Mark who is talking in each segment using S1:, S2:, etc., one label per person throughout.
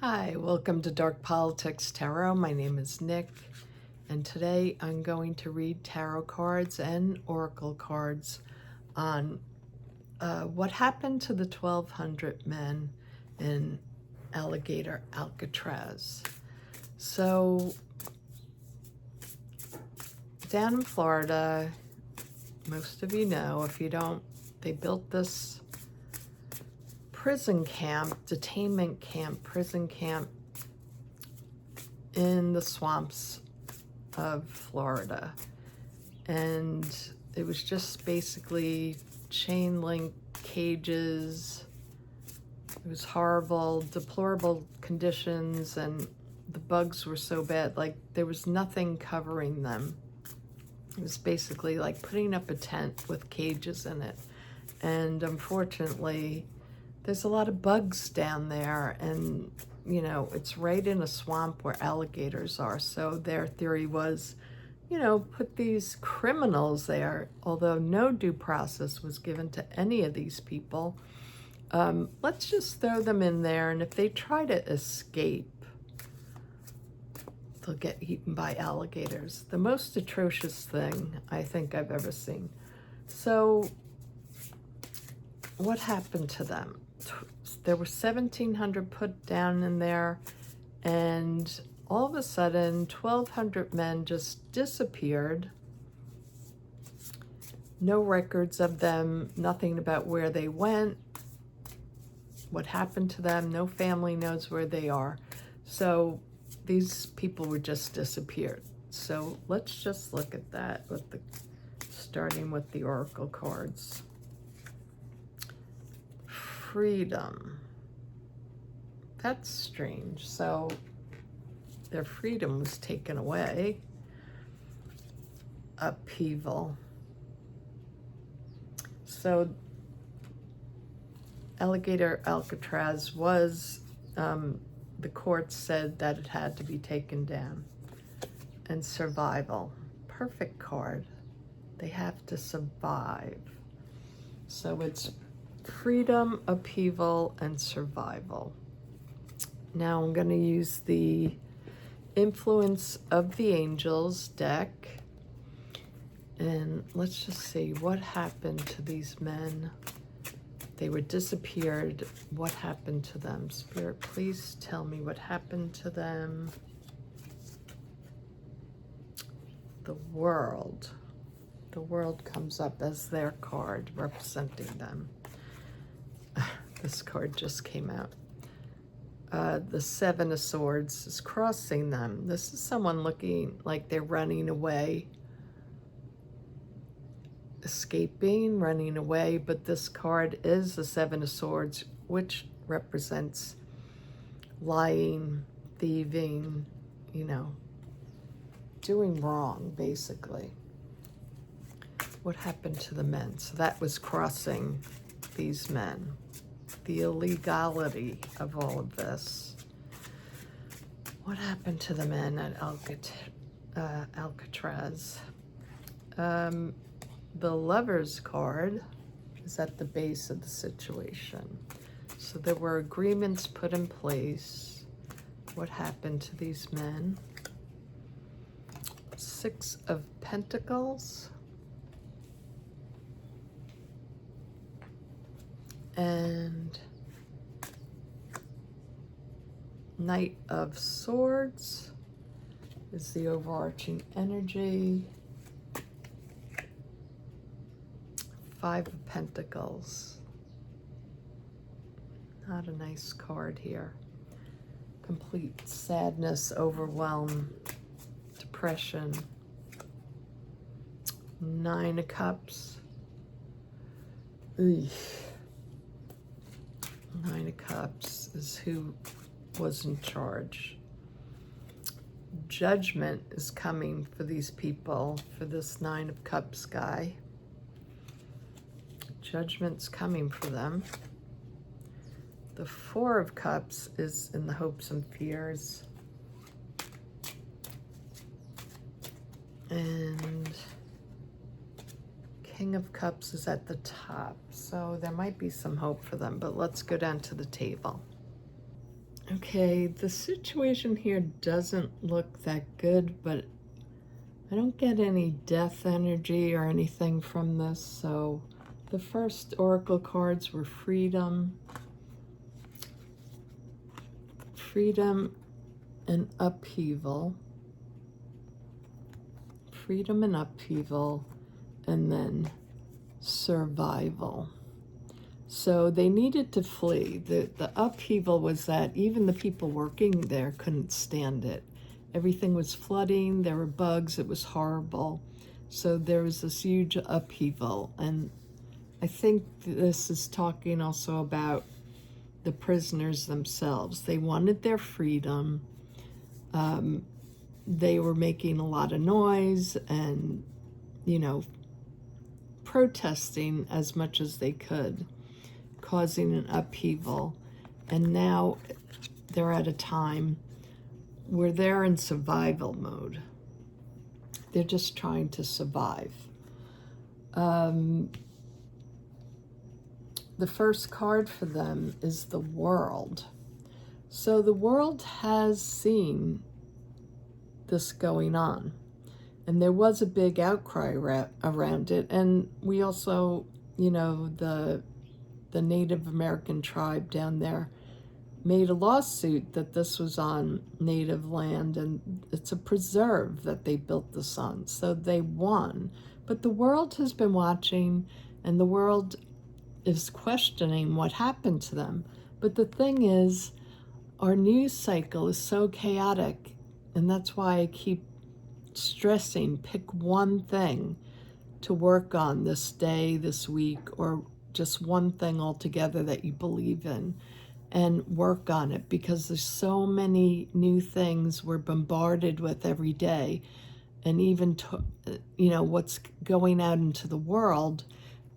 S1: Hi, welcome to Dark Politics Tarot. My name is Nick, and today I'm going to read tarot cards and oracle cards on what happened to the 1,200 men in Alligator Alcatraz. So, down in Florida, most of you know, if you don't, they built this prison camp, detainment camp, prison camp in the swamps of Florida. And it was just basically chain link cages. It was horrible, deplorable conditions, and the bugs were so bad, like there was nothing covering them. It was basically like putting up a tent with cages in it. And unfortunately, there's a lot of bugs down there, and you know, it's right in a swamp where alligators are. So their theory was, you know, put these criminals there, although no due process was given to any of these people. Let's just throw them in there, and if they try to escape, they'll get eaten by alligators. The most atrocious thing I think I've ever seen. So what happened to them? There were 1,700 put down in there, and all of a sudden 1,200 men just disappeared. No records of them, nothing about where they went, what happened to them. No family knows where they are. So these people were just disappeared. So let's just look at that with starting with the oracle cards. Freedom. That's strange. So their freedom was taken away. Upheaval. So Alligator Alcatraz was, the court said that it had to be taken down. And survival. Perfect card. They have to survive. So it's freedom, upheaval, and survival. Now I'm going to use the Influence of the Angels deck, and let's just see what happened to these men. They were disappeared. What happened to them? Spirit, please tell me what happened to them. The World. The World comes up as their card representing them. This card just came out. The Seven of Swords is crossing them. This is someone looking like they're running away, escaping, running away, but this card is the Seven of Swords, which represents lying, thieving, you know, doing wrong, basically. What happened to the men? So that was crossing these men. The illegality of all of this. What happened to the men at Alcatraz? The Lover's card is at the base of the situation. So there were agreements put in place. What happened to these men? Six of Pentacles. And Knight of Swords is the overarching energy. Five of Pentacles. Not a nice card here. Complete sadness, overwhelm, depression. Nine of Cups. Eesh. Nine of Cups is who was in charge. Judgment is coming for these people, for this Nine of Cups guy. Judgment's coming for them. The Four of Cups is in the hopes and fears. And King of Cups is at the top, so there might be some hope for them, but let's go down to the table. Okay, the situation here doesn't look that good, but I don't get any death energy or anything from this. So the first oracle cards were freedom, freedom and upheaval, freedom and upheaval, and then survival. So they needed to flee. The upheaval was that even the people working there couldn't stand it. Everything was flooding, there were bugs, it was horrible. So there was this huge upheaval. And I think this is talking also about the prisoners themselves. They wanted their freedom. They were making a lot of noise and, you know, protesting as much as they could, causing an upheaval. And now they're at a time where they're in survival mode. They're just trying to survive. The first card for them is the world. So the world has seen this going on. And there was a big outcry around it. And we also, you know, the Native American tribe down there made a lawsuit that this was on native land, and it's a preserve that they built this on. So they won. But the world has been watching, and the world is questioning what happened to them. But the thing is, our news cycle is so chaotic, and that's why I keep stressing, pick one thing to work on this day, this week, or just one thing altogether that you believe in, and work on it, because there's so many new things we're bombarded with every day. And even, you know, what's going out into the world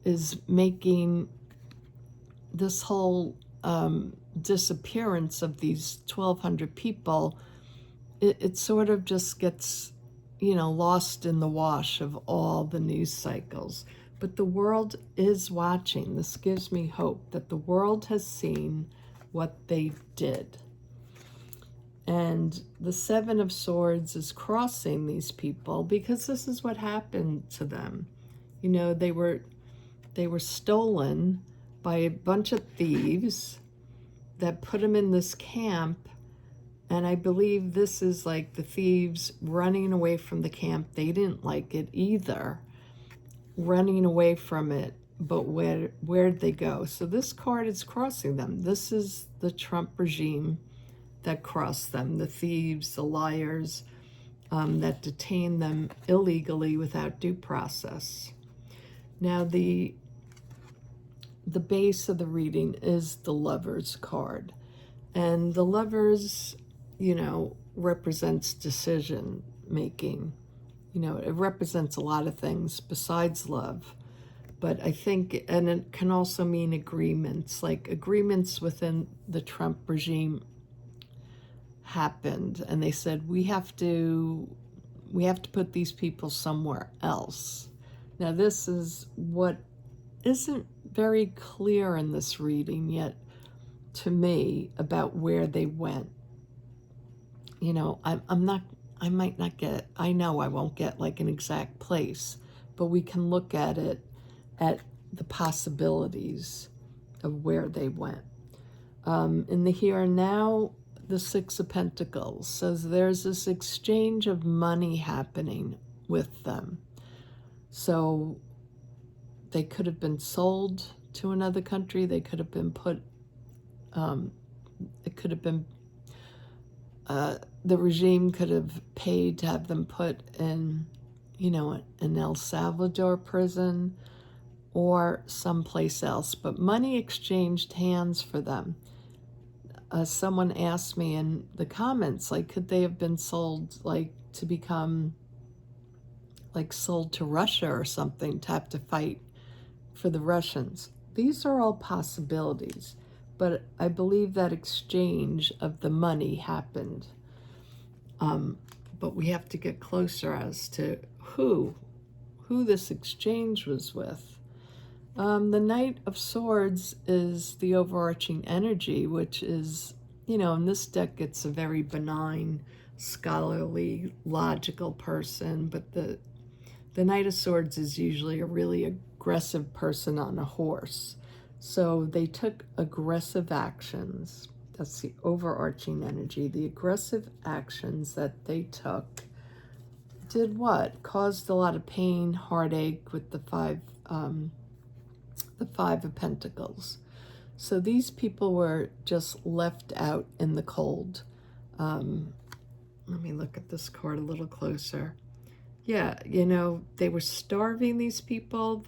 S1: is making this whole disappearance of these 1,200 people, it sort of just gets, you know, lost in the wash of all the news cycles. But the world is watching. This gives me hope that the world has seen what they did. And the Seven of Swords is crossing these people because this is what happened to them. You know, they were stolen by a bunch of thieves that put them in this camp. And I believe this is like the thieves running away from the camp. They didn't like it either, running away from it. But where'd they go? So this card is crossing them. This is the Trump regime that crossed them, the thieves, the liars, that detained them illegally without due process. Now the base of the reading is the Lover's card. And the Lovers, you know, represents decision making. You know, it represents a lot of things besides love. But I think, and it can also mean agreements, like agreements within the Trump regime happened. And they said, we have to put these people somewhere else. Now, this is what isn't very clear in this reading yet to me about where they went. You know, I might not get, I know I won't get like an exact place, but we can look at it, at the possibilities of where they went. In the here and now, the Six of Pentacles says there's this exchange of money happening with them. So they could have been sold to another country. They could have been put, it could have been, the regime could have paid to have them put in, you know, an El Salvador prison or someplace else. But money exchanged hands for them. Someone asked me in the comments, like, could they have been sold, like, to become, like, sold to Russia or something, to have to fight for the Russians? These are all possibilities, but I believe that exchange of the money happened. But we have to get closer as to who this exchange was with. The Knight of Swords is the overarching energy, which is you know, in this deck, it's a very benign, scholarly, logical person, but the Knight of Swords is usually a really aggressive person on a horse. So they took aggressive actions. That's the overarching energy. The aggressive actions that they took did what? Caused a lot of pain, heartache with the Five of Pentacles. So these people were just left out in the cold. Let me look at this card a little closer. Yeah, you know, they were starving, these people.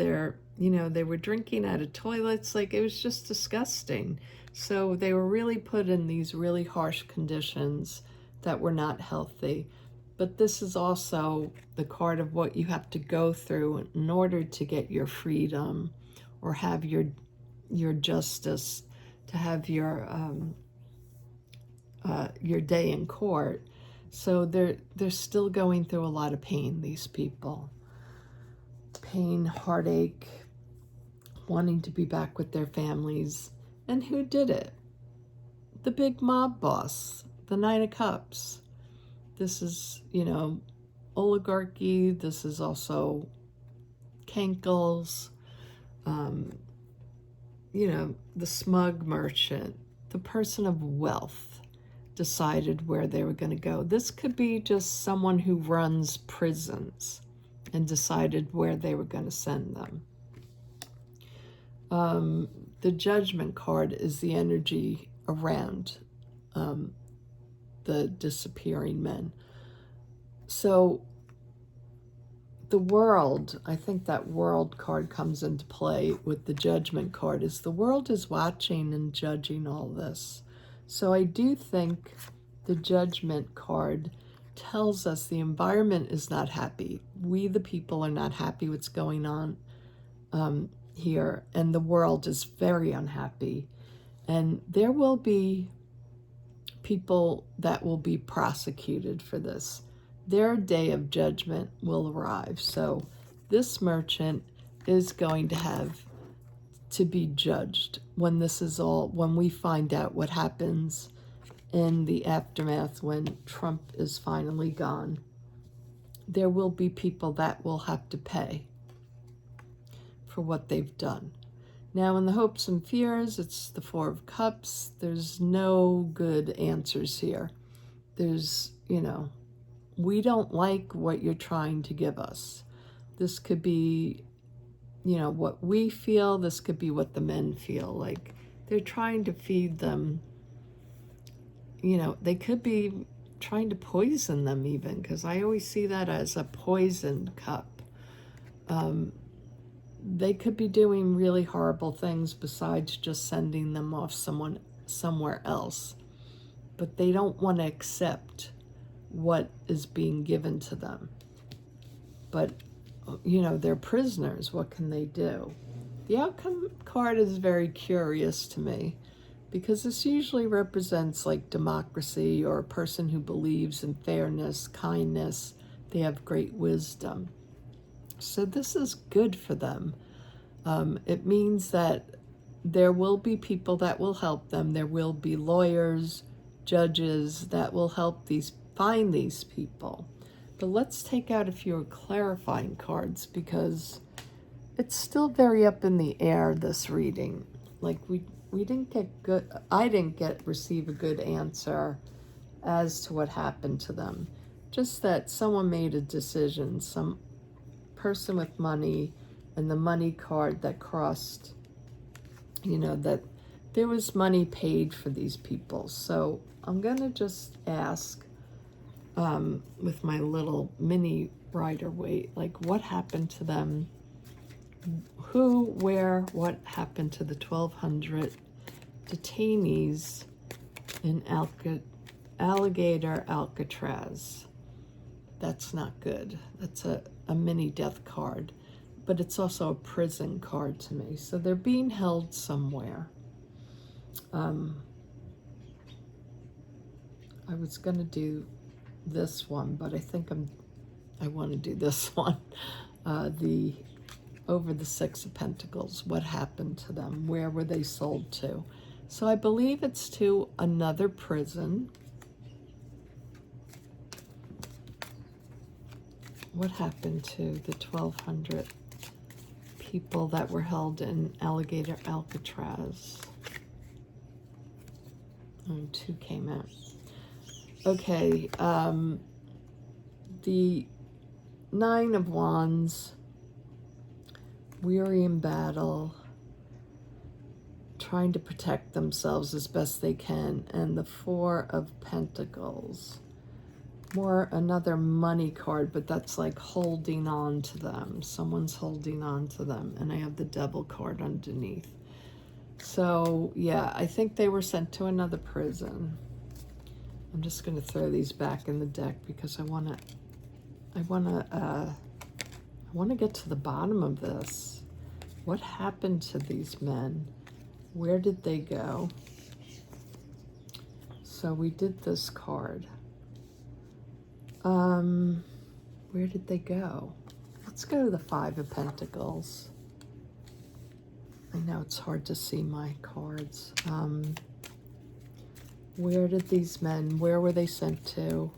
S1: You know, they were drinking out of toilets. Like, it was just disgusting. So they were really put in these really harsh conditions that were not healthy. But this is also the card of what you have to go through in order to get your freedom or have your justice, to have your day in court. So they're still going through a lot of pain, these people. Pain, heartache, wanting to be back with their families. And who did it? The big mob boss, the Nine of Cups. This is, you know, oligarchy. This is also cankles. You know, the smug merchant, the person of wealth, decided where they were going to go. This could be just someone who runs prisons and decided where they were going to send them. The Judgment card is the energy around the disappearing men. So the world, I think that world card comes into play with the Judgment card, is the world is watching and judging all this. So I do think the Judgment card tells us the environment is not happy. We, the people, are not happy what's going on here, and the world is very unhappy. And there will be people that will be prosecuted for this. Their day of judgment will arrive. So this merchant is going to have to be judged when this is all, when we find out what happens in the aftermath, when Trump is finally gone. There will be people that will have to pay for what they've done. Now, in the hopes and fears, it's the Four of Cups. There's no good answers here. There's, you know, we don't like what you're trying to give us. This could be, you know, what we feel. This could be what the men feel. Like, they're trying to feed them. You know, they could be trying to poison them even, because I always see that as a poisoned cup. They could be doing really horrible things besides just sending them off somewhere else. But they don't want to accept what is being given to them. But, you know, they're prisoners. What can they do? The Outcome card is very curious to me, because this usually represents like democracy or a person who believes in fairness, kindness. They have great wisdom. So this is good for them. It means that there will be people that will help them. There will be lawyers, judges that will help find these people. But let's take out a few clarifying cards, because it's still very up in the air, this reading. Like, we didn't get good, I didn't receive a good answer as to what happened to them. Just that someone made a decision, some person with money, and the money card that crossed, you know, that there was money paid for these people. So I'm going to just ask with my little mini rider Waite, like, what happened to them? Who, where, what happened to the 1,200 detainees in Alligator Alcatraz? That's not good. That's a mini death card, but it's also a prison card to me. So they're being held somewhere. I was going to do this one, but I think I want to do this one. Over the Six of Pentacles. What happened to them? Where were they sold to? So I believe it's to another prison. What happened to the 1,200 people that were held in ALCATRAZ? Oh, 2 came out. Okay, the 9 of Wands, weary in battle, trying to protect themselves as best they can, and the 4 of Pentacles. More another money card, but that's like holding on to them. Someone's holding on to them. And I have the Devil card underneath. So, yeah, I think they were sent to another prison. I'm just going to throw these back in the deck because I want to get to the bottom of this. What happened to these men? Where did they go? So we did this card. Where did they go? Let's go to the 5 of Pentacles. I know it's hard to see my cards. Where did these men, where were they sent to?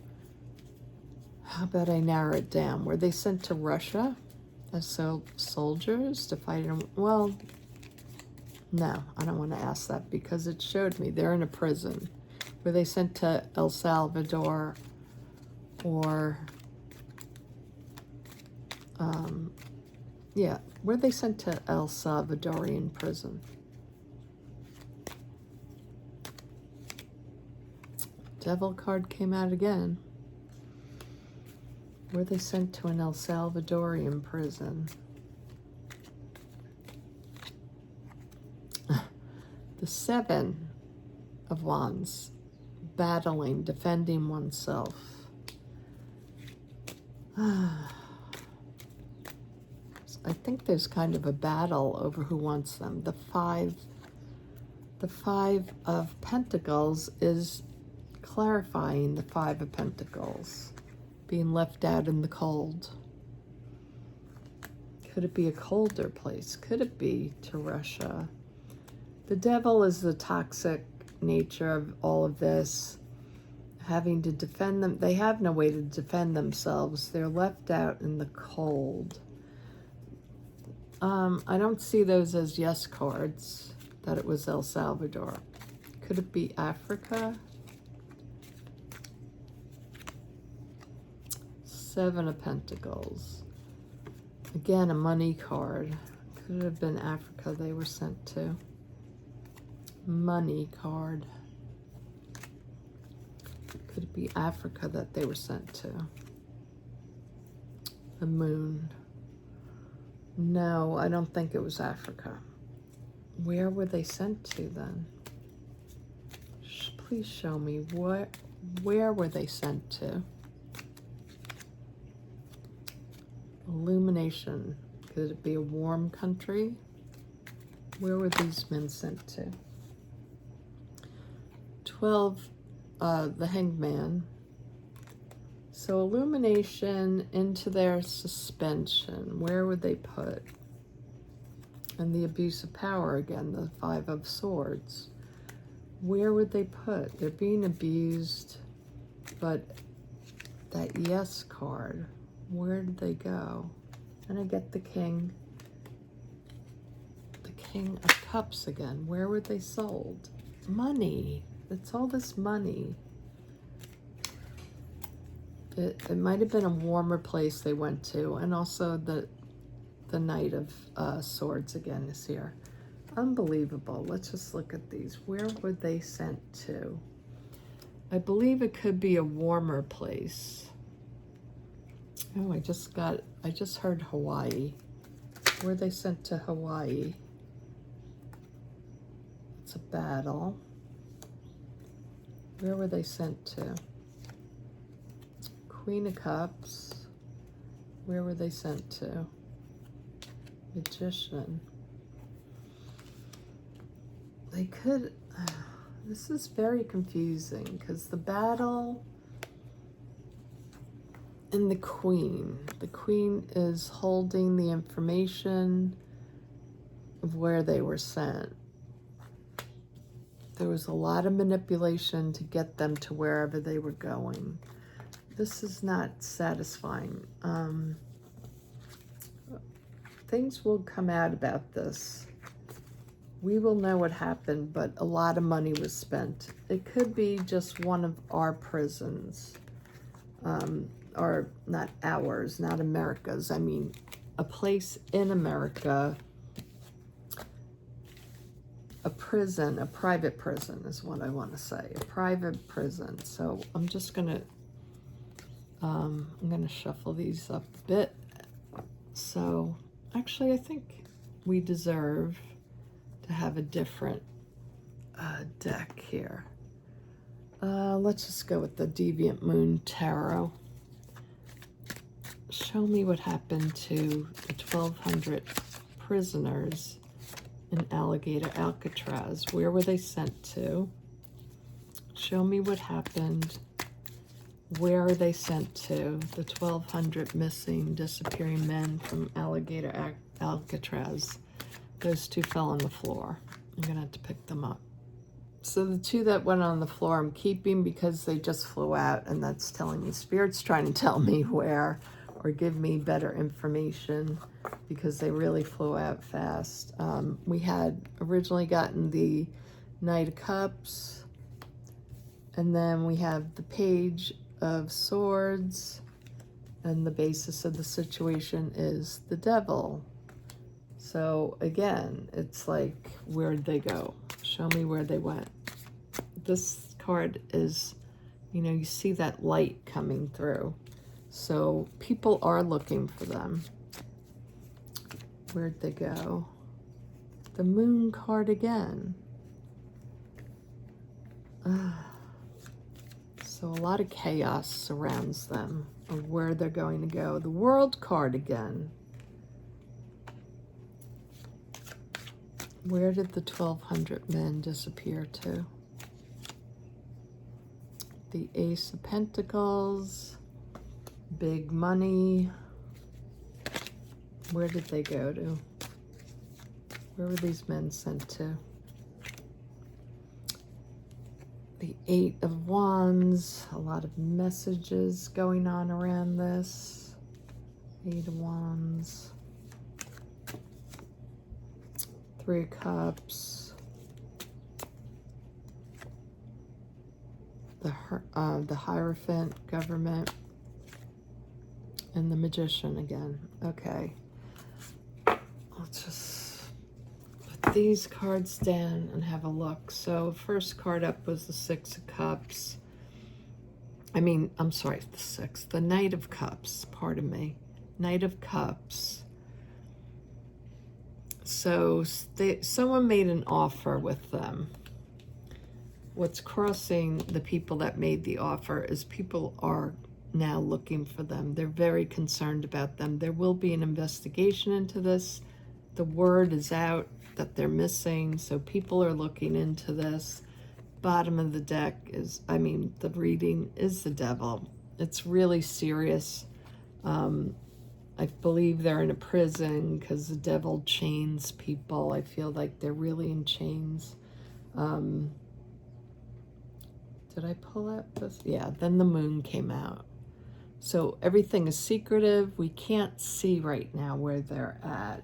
S1: How about I narrow it down? Were they sent to Russia as soldiers to fight in? Well, no, I don't want to ask that because it showed me they're in a prison. Were they sent to El Salvador or, yeah, were they sent to El Salvadorian prison? Devil card came out again. Were they sent to an El Salvadorian prison? The 7 of Wands, battling, defending oneself. I think there's kind of a battle over who wants them. The 5 of Pentacles is clarifying the 5 of Pentacles, being left out in the cold. Could it be a colder place? Could it be to Russia? The Devil is the toxic nature of all of this, having to defend them. They have no way to defend themselves. They're left out in the cold. I don't see those as yes cards, that it was El Salvador. Could it be Africa? 7 of Pentacles. Again, a money card. Could it have been Africa they were sent to? Money card. Could it be Africa that they were sent to? The Moon. No, I don't think it was Africa. Where were they sent to then? Please show me where were they sent to? Illumination. Could it be a warm country? Where were these men sent to? 12, the Hanged Man. So illumination into their suspension. Where would they put? And the abuse of power again, the 5 of Swords. Where would they put? They're being abused, but that yes card, where did they go? And I get the King of Cups again. Where were they sold? Money. It's all this money. It might have been a warmer place they went to, and also the Knight of Swords again is here. Unbelievable. Let's just look at these. Where were they sent to? I believe it could be a warmer place. Oh, I just heard Hawaii. Were they sent to Hawaii? It's a battle. Where were they sent to? Queen of Cups. Where were they sent to? Magician. They could... this is very confusing because the battle and the Queen. The Queen is holding the information of where they were sent. There was a lot of manipulation to get them to wherever they were going. This is not satisfying. Things will come out about this. We will know what happened, but a lot of money was spent. It could be just one of our prisons, or not ours, not America's. I mean, a place in America, a prison, a private prison is what I want to say, a private prison. So I'm just gonna, I'm gonna shuffle these up a bit. So actually, I think we deserve to have a different deck here. Let's just go with the Deviant Moon Tarot. Show me what happened to the 1,200 prisoners in Alcatraz. Where were they sent to? Show me what happened. Where are they sent to? The 1,200 missing, disappearing men from Alcatraz. Those two fell on the floor. I'm gonna have to pick them up. So the two that went on the floor I'm keeping because they just flew out, and that's telling me Spirit's trying to tell me where or give me better information because they really flew out fast. We had originally gotten the Knight of Cups, and then we have the Page of Swords, and the basis of the situation is the Devil. So again, it's like, where'd they go? Show me where they went. This card is, you know, you see that light coming through. So people are looking for them. Where'd they go? The Moon card again. So a lot of chaos surrounds them of where they're going to go. The World card again. Where did the 1,200 men disappear to? The Ace of Pentacles. Big money. Where did they go to? Where were these men sent to? The Eight of Wands. A lot of messages going on around this. Eight of Wands. Three of Cups. The Hierophant, Government. And the Magician again. Okay. Let's just put these cards down and have a look. So first card up was the Six of Cups. I'm sorry, the Six. The Knight of Cups, pardon me. Knight of Cups. So someone made an offer with them. What's crossing the people that made the offer is people are now looking for them. They're very concerned about them. There will be an investigation into this. The word is out that they're missing, so people are looking into this. Bottom of the deck is, the reading is the Devil. It's really serious. I believe they're in a prison because the Devil chains people. I feel like they're really in chains. Did I pull out this? Yeah, then the Moon came out. So everything is secretive. We can't see right now where they're at,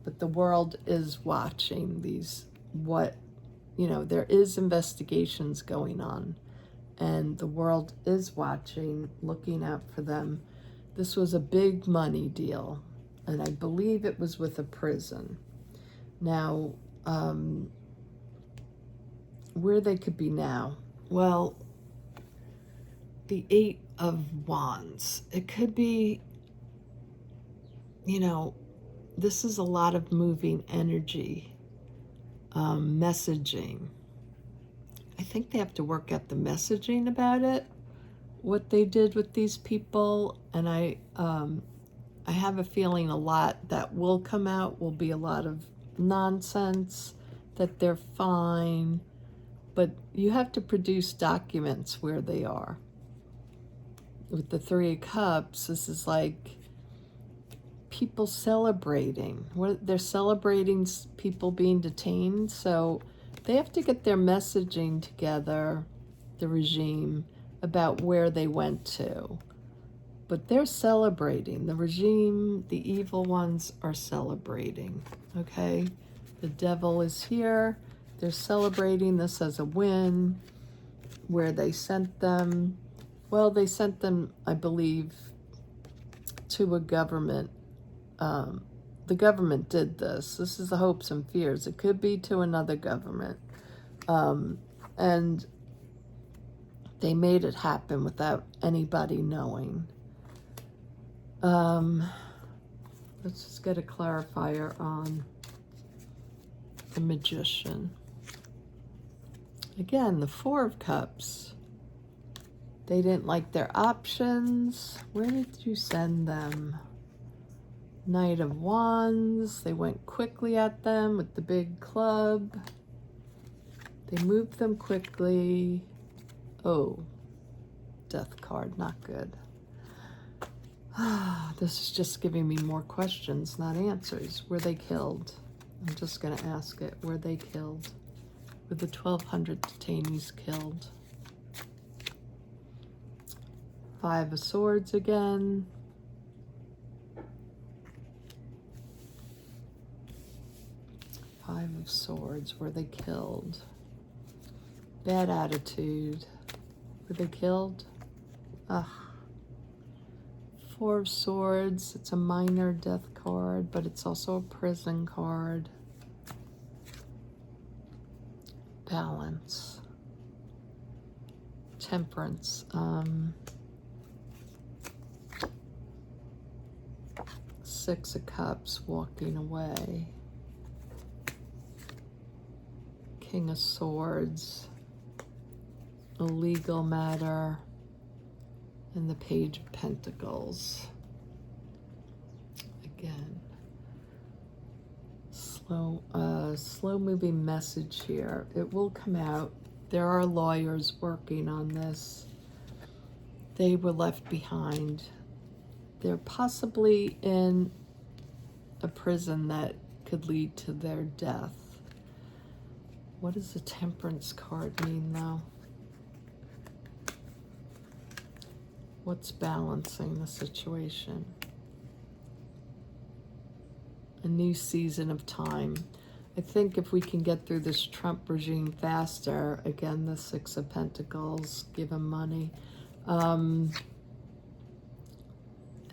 S1: but the world is watching these, there is investigations going on, and the world is watching, looking out for them. This was a big money deal, and I believe it was with a prison. Now, where they could be now? Well, the Eight of Wands. It could be, this is a lot of moving energy, messaging. I think they have to work out the messaging about it, what they did with these people, and I have a feeling a lot that will come out will be a lot of nonsense, that they're fine, but you have to produce documents where they are. With the Three of Cups, this is like people celebrating. They're celebrating people being detained, so They have to get their messaging together, the regime, about where they went to. But they're celebrating. The regime, the evil ones are celebrating, okay? The devil is here. They're celebrating this as a win. Where they sent them, well, they sent them, I believe, to a government. The government did this. This is the hopes and fears. It could be to another government. And they made it happen without anybody knowing. Let's just get a clarifier on the Magician. Again, the Four of Cups. They didn't like their options. Where did you send them? Knight of Wands. They went quickly at them with the big club. They moved them quickly. Oh, Death card, not good. This is just giving me more questions, not answers. Were they killed? I'm just going to ask it. Were they killed? Were the 1,200 detainees killed? Five of Swords again. Five of Swords. Were they killed? Bad attitude. Were they killed? Ugh. Four of Swords. It's a minor death card, but it's also a prison card. Balance. Temperance. Six of Cups, walking away. King of Swords. A legal matter. And the Page of Pentacles. Again. Slow moving message here. It will come out. There are lawyers working on this. They were left behind. They're possibly in a prison that could lead to their death. What does the Temperance card mean, though? What's balancing the situation? A new season of time. I think if we can get through this Trump regime faster, again, the Six of Pentacles, give him money, and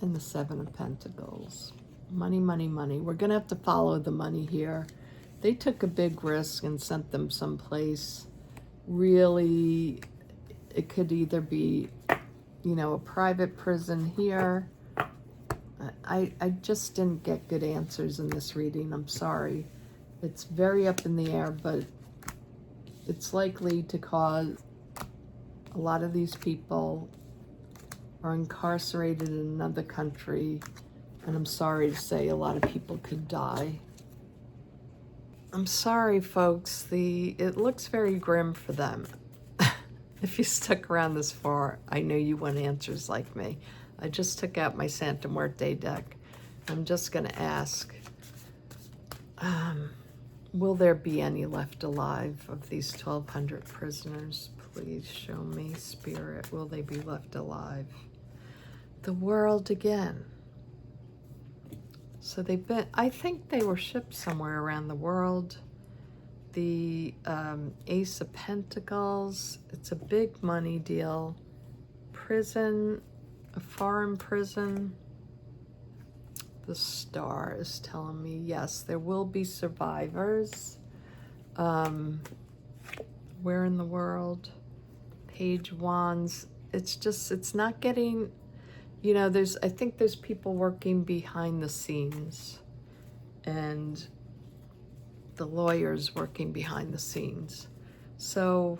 S1: the Seven of Pentacles. Money, money, money. We're going to have to follow the money here. They took a big risk and sent them someplace. Really, it could either be, you know, a private prison here. I just didn't get good answers in this reading. I'm sorry. It's very up in the air, but it's likely to cause a lot of these people are incarcerated in another country, and I'm sorry to say a lot of people could die. I'm sorry, folks. It looks very grim for them. If you stuck around this far, I know you want answers like me. I just took out my Santa Muerte deck. I'm just going to ask, will there be any left alive of these 1,200 prisoners? Please show me, Spirit. Will they be left alive? The world again. So they've been, I think they were shipped somewhere around the world. The Ace of Pentacles, it's a big money deal. Prison, a foreign prison. The Star is telling me, yes, there will be survivors. Where in the world? Page Wands. It's just, it's not getting, you know, I think there's people working behind the scenes. And the lawyers working behind the scenes. So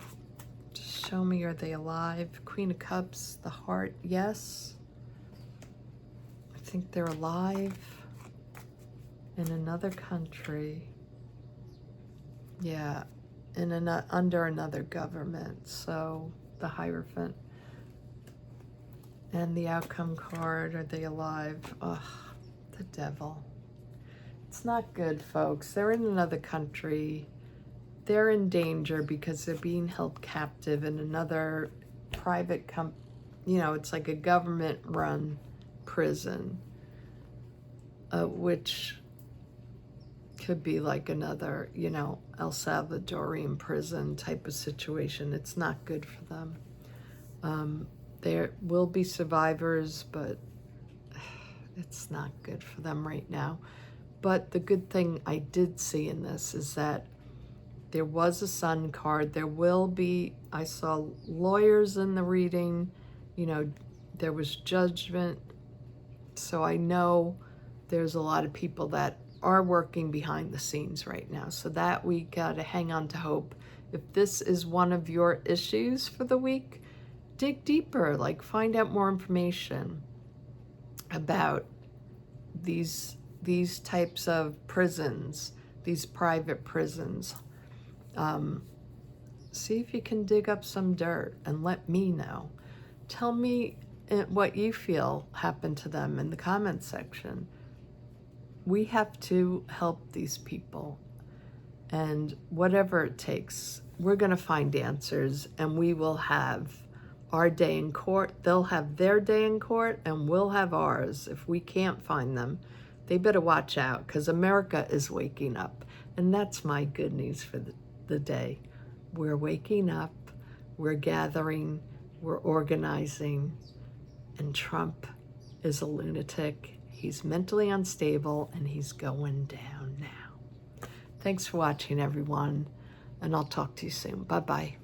S1: just show me, are they alive? Queen of Cups, the Heart, yes. I think they're alive in another country. Yeah, under another government. So the Hierophant and the Outcome card, are they alive? Ugh, the Devil. It's not good, folks. They're in another country. they're in danger because they're being held captive in another private it's like a government-run prison, which could be like another, El Salvadorian prison type of situation. It's not good for them. There will be survivors, but it's not good for them right now. But the good thing I did see in this is that there was a sun card. There will be, I saw lawyers in the reading, there was judgment. So I know there's a lot of people that are working behind the scenes right now. So that we got to hang on to hope. If this is one of your issues for the week, dig deeper, like find out more information about these types of prisons, these private prisons. See if you can dig up some dirt and let me know. Tell me what you feel happened to them in the comments section. We have to help these people, and whatever it takes, we're going to find answers, and we will have our day in court. They'll have their day in court, and we'll have ours. If we can't find them, they better watch out, because America is waking up, and that's my good news for the day. We're waking up, we're gathering, we're organizing, and Trump is a lunatic. He's mentally unstable, and he's going down now. Thanks for watching, everyone, and I'll talk to you soon. Bye-bye.